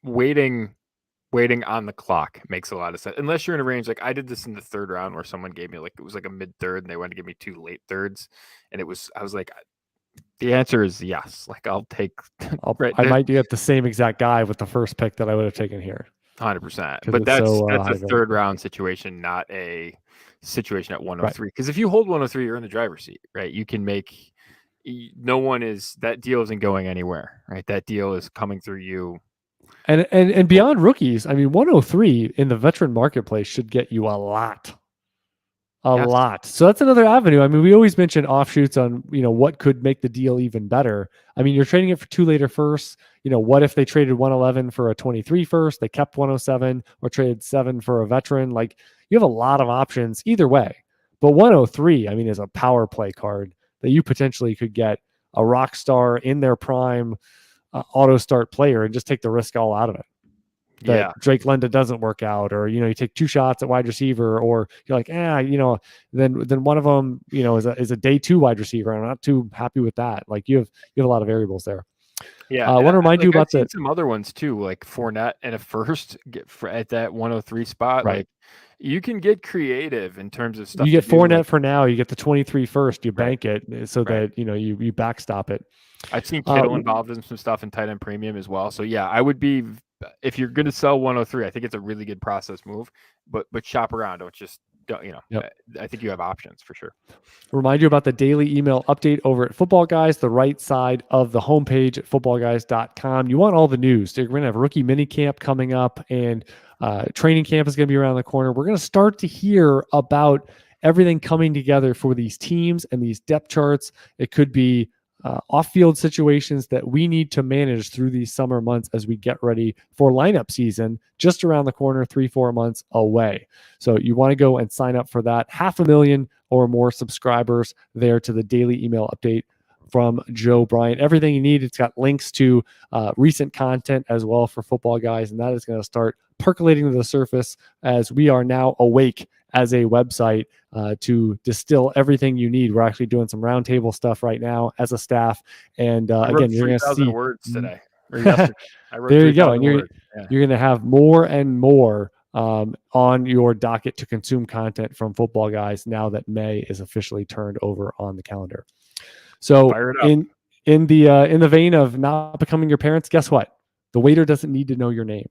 waiting on the clock makes a lot of sense. Unless you're in a range, like I did this in the third round where someone gave me it was like a mid third and they wanted to give me 2 late thirds. And I was like, the answer is yes. Like I'll take, I might get the same exact guy with the first pick that I would have taken here. 100%. But that's a third round situation, not a situation at 103. Because if you hold 103, you're in the driver's seat, right? You can make, that deal isn't going anywhere, right? That deal is coming through you. And beyond rookies, I mean, 103 in the veteran marketplace should get you a lot. So that's another avenue. I mean, we always mention offshoots on, what could make the deal even better. I mean, you're trading it for 2 later firsts. What if they traded 111 for a 23 first? They kept 107 or traded 7 for a veteran. Like you have a lot of options either way. But 103, I mean, is a power play card that you potentially could get a rock star in their prime auto start player and just take the risk all out of it. Drake London doesn't work out, or you take 2 shots at wide receiver, or you're like, then one of them, is a day 2 wide receiver. I'm not too happy with that. Like you have a lot of variables there. Yeah, I want to remind you about some other ones too, like Fournette and a first at that 103 spot. Right. Like you can get creative in terms of stuff. You get Fournette for now. You get the 23 first. You bank it so that you backstop it. I've seen Kittle involved in some stuff in tight end premium as well. So yeah, I would be, if you're going to sell 103, I think it's a really good process move. But shop around. Don't just I think you have options for sure. Remind you about the daily email update over at Football Guys, the right side of the homepage at footballguys.com. You want all the news. They're going to have rookie mini camp coming up, and training camp is going to be around the corner. We're going to start to hear about everything coming together for these teams and these depth charts. It could be off-field situations that we need to manage through these summer months as we get ready for lineup season just around the corner, 3-4 months away. So you want to go and sign up for that. 500,000 or more subscribers there to the daily email update from Joe Bryant. Everything you need. It's got links to recent content as well for Football Guys, and that is going to start percolating to the surface as we are now awake as a website to distill everything you need. We're actually doing some roundtable stuff right now as a staff, and again, you're going to see words today. Or yesterday. I wrote there you go, and you're going to have more and more on your docket to consume content from Football Guys now that May is officially turned over on the calendar. So in the vein of not becoming your parents, guess what? The waiter doesn't need to know your name.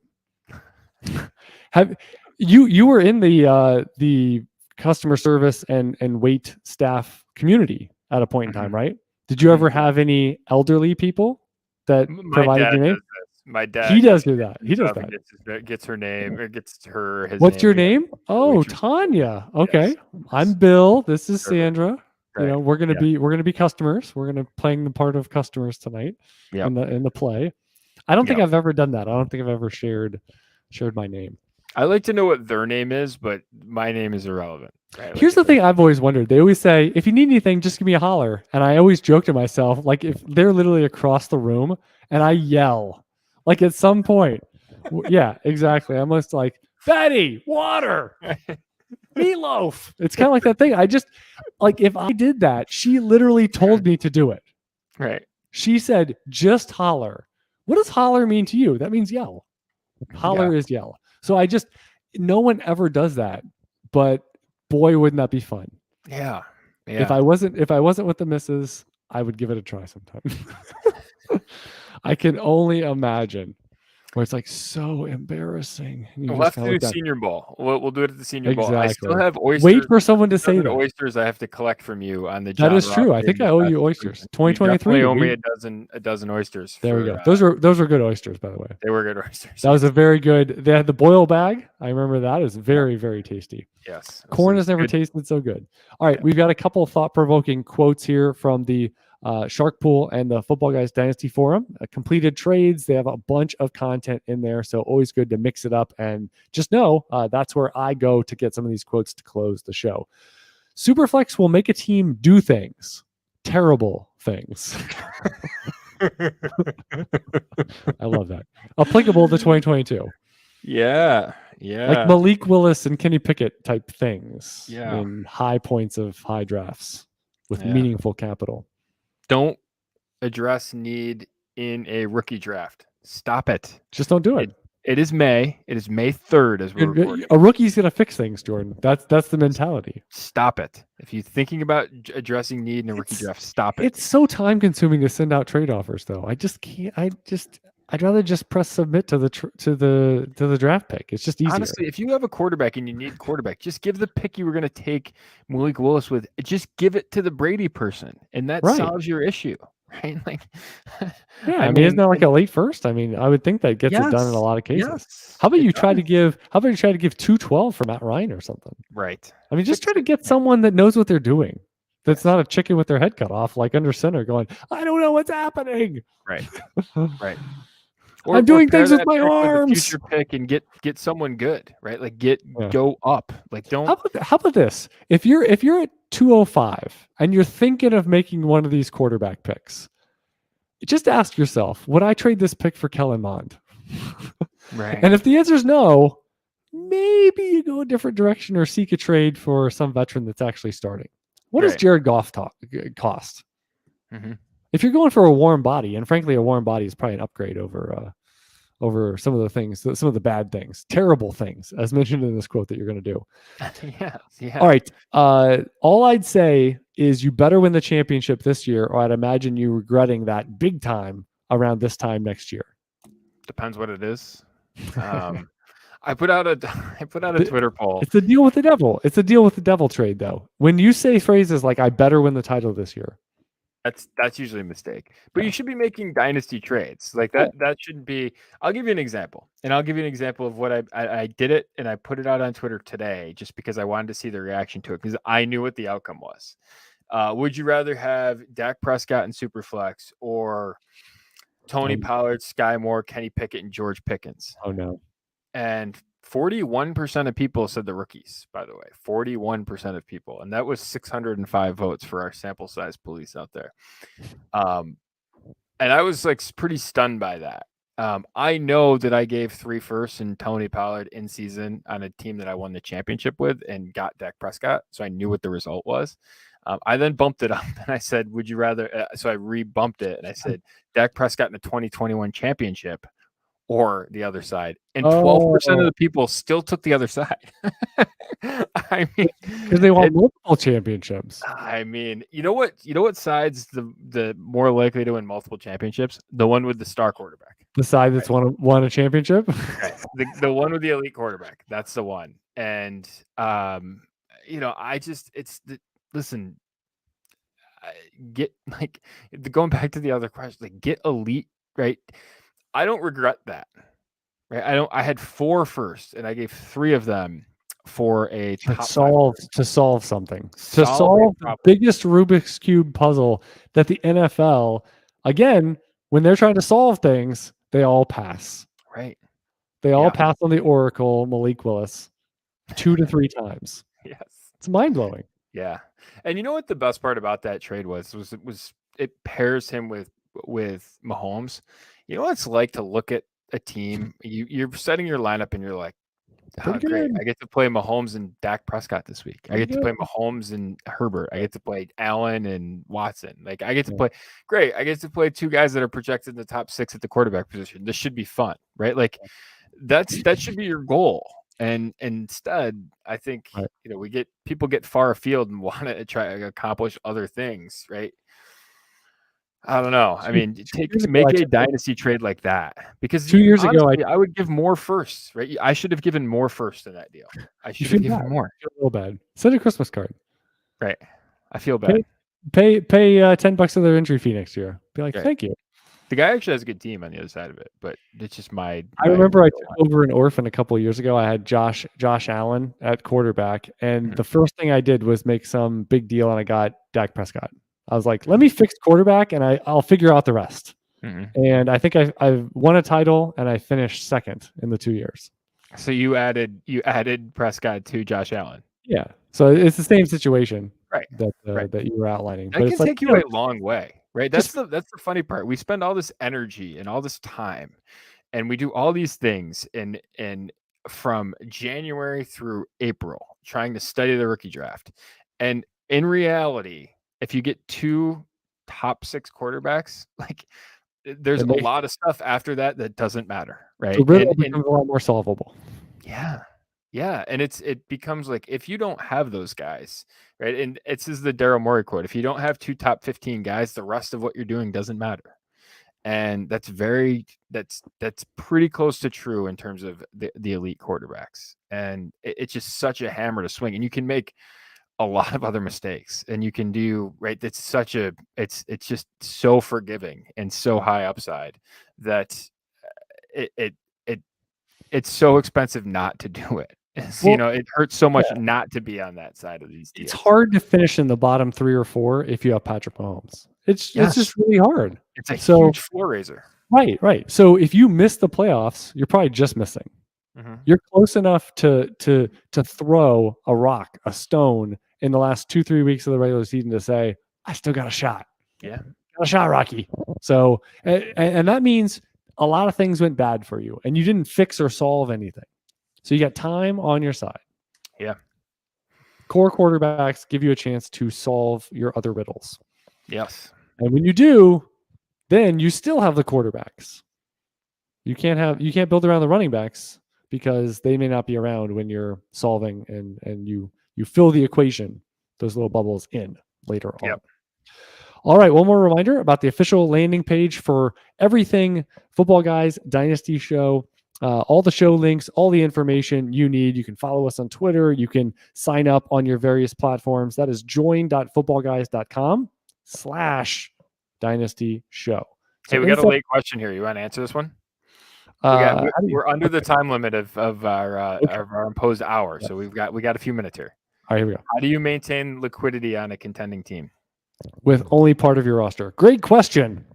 Have you were in the customer service and wait staff community at a point in time, right? Did you ever have any elderly people that provided your name? My dad. He does do that. He does that. Gets her name or gets her. His What's name your name? Oh, Tanya. Okay, yes. I'm Bill. This is Sandra. Right. You know, we're gonna be customers. We're gonna playing the part of customers tonight in the play. I don't think I've ever done that. I don't think I've ever shared my name. I like to know what their name is, but my name is irrelevant. Right? Here's the thing I've always wondered. They always say, if you need anything, just give me a holler. And I always joke to myself, like if they're literally across the room and I yell, like at some point, yeah, exactly. I'm just like, Betty, water, meatloaf. It's kind of like that thing. I just, like, if I did that, she literally told me to do it. Right. She said, just holler. What does holler mean to you? That means yell. Holler is yell. So no one ever does that, but boy, wouldn't that be fun? Yeah. If I wasn't with the missus, I would give it a try sometime. I can only imagine where it's like so embarrassing. We'll have to do Senior Bowl. We'll do it at the Senior Bowl. I still have oysters. Wait for someone to say that. Oysters I have to collect from you on the. That is true. I think I owe you oysters. 2023. Owe me a dozen oysters. There we go. Those were good oysters, by the way. They were good oysters. That was a very good. They had the boil bag. I remember that. It was very, very tasty. Yes. Corn has never tasted so good. All right, we've got a couple of thought-provoking quotes here from the Shark Pool and the Football Guys Dynasty Forum. Completed trades. They have a bunch of content in there, so always good to mix it up. And just know that's where I go to get some of these quotes to close the show. Superflex will make a team do things, terrible things. I love that. Applicable to 2022. Yeah. Like Malik Willis and Kenny Pickett type things in high points of high drafts with meaningful capital. Don't address need in a rookie draft. Stop it. Just don't do it. It is May. It is May 3rd as we're recording. A rookie's going to fix things, Jordan. That's the mentality. Stop it. If you're thinking about addressing need in a rookie draft, stop it. It's so time consuming to send out trade offers, though. I just can't. I'd rather just press submit to the draft pick. It's just easier. Honestly, if you have a quarterback and you need quarterback, just give the pick you were going to take Malik Willis with. Just give it to the Brady person, and that solves your issue, right? Like, I mean, isn't that like a late first? I mean, I would think that gets it done in a lot of cases. Yes, how about you try to give 212 for Matt Ryan or something? Right. I mean, just try to get someone that knows what they're doing. That's not a chicken with their head cut off, like under center, going, I don't know what's happening. Right. Right. I'm doing things with my arms. With future pick and get someone good, right? Like go up. Like don't. How about this? If you're at 205 and you're thinking of making one of these quarterback picks, just ask yourself, would I trade this pick for Kellen Mond? Right. And if the answer is no, maybe you go a different direction or seek a trade for some veteran that's actually starting. What does Jared Goff cost? Mm-hmm. If you're going for a warm body, and frankly, a warm body is probably an upgrade over some of the things, some of the bad things, terrible things, as mentioned in this quote that you're going to do. Yeah. All right. All I'd say is you better win the championship this year, or I'd imagine you regretting that big time around this time next year. Depends what it is. I put out a Twitter poll. It's a deal with the devil. It's a deal with the devil trade, though. When you say phrases like "I better win the title this year," that's usually a mistake. But you should be making dynasty trades like that. That shouldn't be. I'll give you an example, and I'll give you an example of what I did it, and I put it out on Twitter today just because I wanted to see the reaction to it because I knew what the outcome was. Would you rather have Dak Prescott and Superflex or Tony Pollard, Sky Moore, Kenny Pickett, and George Pickens? Oh no. And 41% of people said the rookies, by the way. 41% of people. And that was 605 votes for our sample size police out there. And I was like pretty stunned by that. I know that I gave 3 firsts and Tony Pollard in season on a team that I won the championship with and got Dak Prescott. So I knew what the result was. I then bumped it up and I said, would you rather? So I re-bumped it and I said, Dak Prescott in the 2021 championship or the other side. And 12% of the people still took the other side. I mean, because they want multiple championships. I mean, you know what side's the more likely to win multiple championships? The one with the star quarterback. The side that's won a championship. Right. The one with the elite quarterback. That's the one. And listen, get like going back to the other question, like get elite, right? I don't regret that. Right. I had 4 firsts and I gave 3 of them for a to solve something. To solve the biggest Rubik's Cube puzzle that the NFL, again, when they're trying to solve things, they all pass. Right. They all pass on the Oracle, Malik Willis, 2 to 3 times. Yes. It's mind-blowing. Yeah. And you know what the best part about that trade was it pairs him with Mahomes. You know what it's like to look at a team, you're setting your lineup and you're like, oh, great. I get to play Mahomes and Dak Prescott this week. I get to play Mahomes and Herbert. I get to play Allen and Watson. Like I get to play great. I get to play 2 guys that are projected in the top 6 at the quarterback position. This should be fun, right? Like that should be your goal. And instead, I think people get far afield and want to try to accomplish other things, right? I don't know. I mean, make a dynasty trade like that because 2 years ago, I would give more firsts, right? I should have given more first in that deal. I should have given more. I feel bad. Send a Christmas card. Right. I feel bad. Pay $10 of their entry fee next year. Be like, thank you. The guy actually has a good team on the other side of it, but it's just I remember I took over an orphan a couple of years ago. I had Josh Allen at quarterback, and the first thing I did was make some big deal, and I got Dak Prescott. I was like, let me fix quarterback, and I'll figure out the rest. Mm-hmm. And I think I've won a title, and I finished second in the 2 years. So you added Prescott to Josh Allen. Yeah. So it's the same situation, right? That you were outlining. That can take you a long way. Right. That's the funny part. We spend all this energy and all this time and we do all these things and from January through April trying to study the rookie draft. And in reality, if you get 2 top 6 quarterbacks, like there's a lot of stuff after that doesn't matter. Right. It becomes a lot more solvable. Yeah. Yeah. And it becomes like if you don't have those guys, right? And this is the Daryl Morey quote. If you don't have 2 top 15 guys, the rest of what you're doing doesn't matter. And that's pretty close to true in terms of the elite quarterbacks. And it's just such a hammer to swing. And you can make a lot of other mistakes and you can do right. It's just so forgiving and so high upside that it's so expensive not to do it. It hurts so much not to be on that side of these deals. It's hard to finish in the bottom 3 or 4 if you have Patrick Mahomes. It's just really hard. It's a huge floor raiser. Right. So if you miss the playoffs, you're probably just missing. Mm-hmm. You're close enough to throw a rock, a stone in the last 2-3 weeks of the regular season to say, I still got a shot. Yeah. Got a shot, Rocky. So, and that means a lot of things went bad for you and you didn't fix or solve anything. So you got time on your side. Yeah. Core quarterbacks give you a chance to solve your other riddles. Yes. And when you do, then you still have the quarterbacks. You can't build around the running backs because they may not be around when you're solving and you fill the equation, those little bubbles in later on. Yep. All right, one more reminder about the official landing page for everything Football Guys Dynasty Show. All the show links, all the information you need. You can follow us on Twitter. You can sign up on your various platforms. That is join.footballguys.com/Dynasty Show. Hey, we got a late question here. You want to answer this one? We're under the time limit of our imposed hour, so we got a few minutes here. All right, here we go. How do you maintain liquidity on a contending team? With only part of your roster. Great question,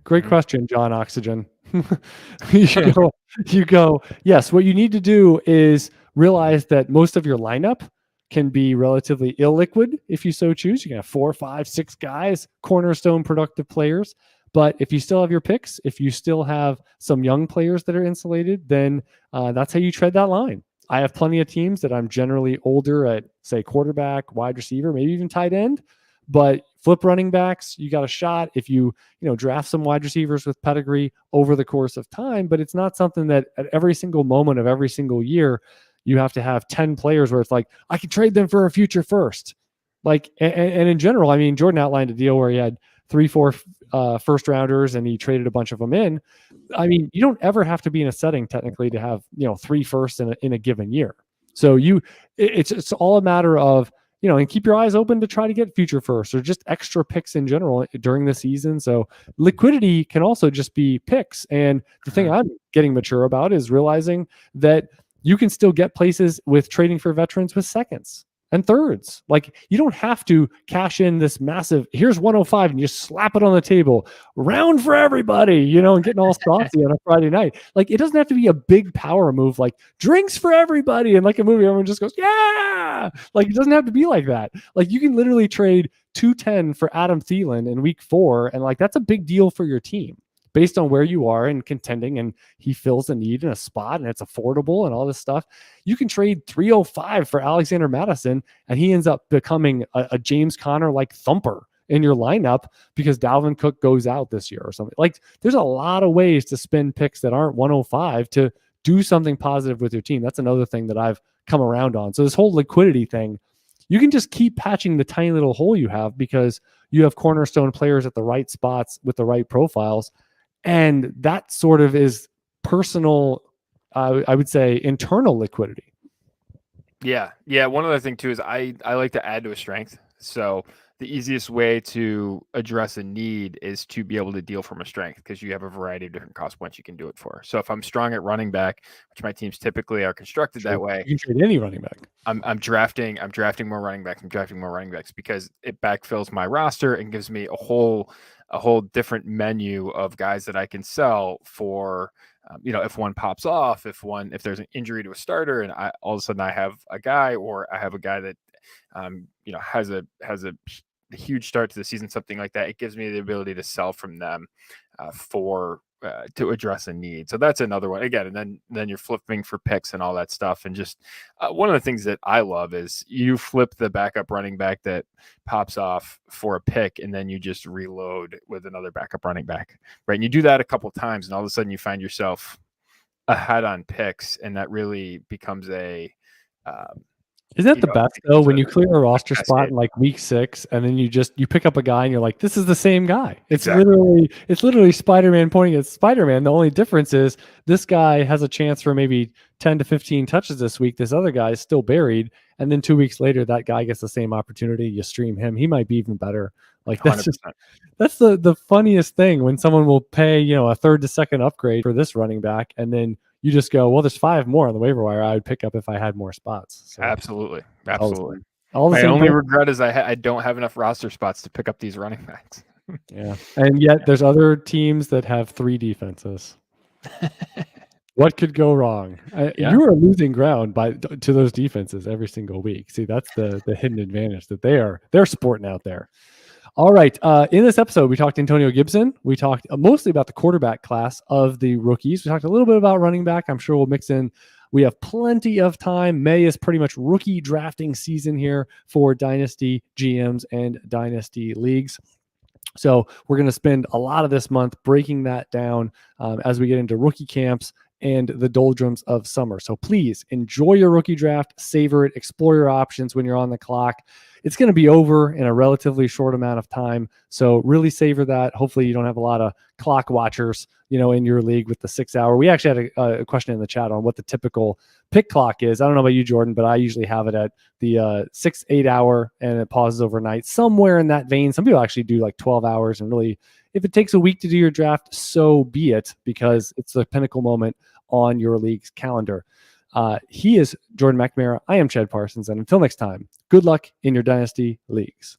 John Oxygen. You go, yes, what you need to do is realize that most of your lineup can be relatively illiquid if you so choose. You can have 4, 5, 6 guys, cornerstone productive players. But if you still have your picks, if you still have some young players that are insulated, then that's how you tread that line. I have plenty of teams that I'm generally older at, say, quarterback, wide receiver, maybe even tight end. But flip running backs, you got a shot if you draft some wide receivers with pedigree over the course of time. But it's not something that at every single moment of every single year you have to have 10 players where it's like, I can trade them for a future first. Like, and in general, I mean, Jordan outlined a deal where he had 3, 4 first rounders and he traded a bunch of them in. I mean, you don't ever have to be in a setting technically to have 3 firsts in a given year. So it's all a matter of and keep your eyes open to try to get future firsts or just extra picks in general during the season. So liquidity can also just be picks. And the thing I'm getting mature about is realizing that you can still get places with trading for veterans with seconds and thirds. Like, you don't have to cash in this massive, here's 105 and you slap it on the table, round for everybody, and getting all saucy on a Friday night. Like, it doesn't have to be a big power move, like drinks for everybody. And like a movie, everyone just goes, yeah. Like, it doesn't have to be like that. Like, you can literally trade 210 for Adam Thielen in week 4. And like, that's a big deal for your team based on where you are and contending, and he fills a need in a spot and it's affordable and all this stuff. You can trade 305 for Alexander Madison and he ends up becoming a James Conner like thumper in your lineup because Dalvin Cook goes out this year or something. Like, there's a lot of ways to spend picks that aren't 105 to do something positive with your team. That's another thing that I've come around on. So this whole liquidity thing, you can just keep patching the tiny little hole you have because you have cornerstone players at the right spots with the right profiles. And that sort of is personal, I would say, internal liquidity. Yeah. One other thing too is I like to add to a strength. So the easiest way to address a need is to be able to deal from a strength because you have a variety of different cost points you can do it for. So if I'm strong at running back, which my teams typically are constructed that way, you can trade any running back. I'm drafting more running backs. I'm drafting more running backs because it backfills my roster and gives me a whole different menu of guys that I can sell for. If one pops off, if there's an injury to a starter, and all of a sudden I have a guy, or I have a guy that has a huge start to the season, something like that, it gives me the ability to sell from them to address a need. So that's another one again. And then you're flipping for picks and all that stuff. And just one of the things that I love is you flip the backup running back that pops off for a pick, and then you just reload with another backup running back, right? And you do that a couple of times, and all of a sudden you find yourself ahead on picks, and that really becomes a isn't that the best though, when you clear a roster spot in like week 6 and then you pick up a guy and you're like, this is the same guy. It's literally Spider-Man pointing at Spider-Man. The only difference is this guy has a chance for maybe 10 to 15 touches this week. This other guy is still buried. And then 2 weeks later, that guy gets the same opportunity. You stream him. He might be even better. Like, that's the funniest thing when someone will pay, a third to second upgrade for this running back. And then you just go, well, there's 5 more on the waiver wire I would pick up if I had more spots. So, absolutely. My only regret is I don't have enough roster spots to pick up these running backs. Yeah. And yet there's other teams that have 3 defenses. What could go wrong? You are losing ground to those defenses every single week. See, that's the hidden advantage that they're sporting out there. All right. In this episode, we talked Antonio Gibson. We talked mostly about the quarterback class of the rookies. We talked a little bit about running back. I'm sure we'll mix in. We have plenty of time. May is pretty much rookie drafting season here for Dynasty GMs and Dynasty leagues. So we're going to spend a lot of this month breaking that down as we get into rookie camps and the doldrums of summer. So please enjoy your rookie draft, savor it, explore your options when you're on the clock. It's going to be over in a relatively short amount of time. So really savor that. Hopefully you don't have a lot of clock watchers, in your league with the 6 hour. We actually had a question in the chat on what the typical pick clock is. I don't know about you, Jordan, but I usually have it at the 6-8 hour and it pauses overnight, somewhere in that vein. Some people actually do like 12 hours, and really, if it takes a week to do your draft, so be it, because it's the pinnacle moment on your league's calendar. He is Jordan McNamara. I am Chad Parsons. And until next time, good luck in your Dynasty leagues.